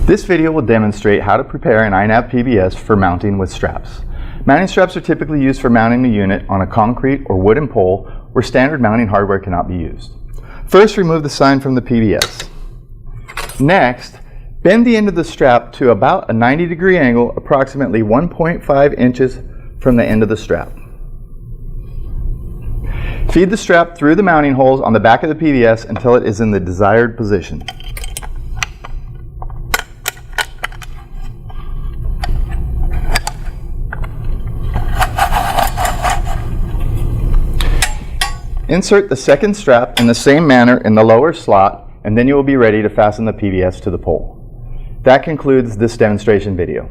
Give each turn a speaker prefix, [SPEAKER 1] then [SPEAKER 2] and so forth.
[SPEAKER 1] This video will demonstrate how to prepare an iNAV PBS for mounting with straps. Mounting straps are typically used for mounting a unit on a concrete or wooden pole where standard mounting hardware cannot be used. First, remove the sign from the PBS. Next, bend the end of the strap to about a 90-degree angle, approximately 1.5 inches from the end of the strap. Feed the strap through the mounting holes on the back of the PBS until it is in the desired position. Insert the second strap in the same manner in the lower slot, and then you will be ready to fasten the PBS to the pole. That concludes this demonstration video.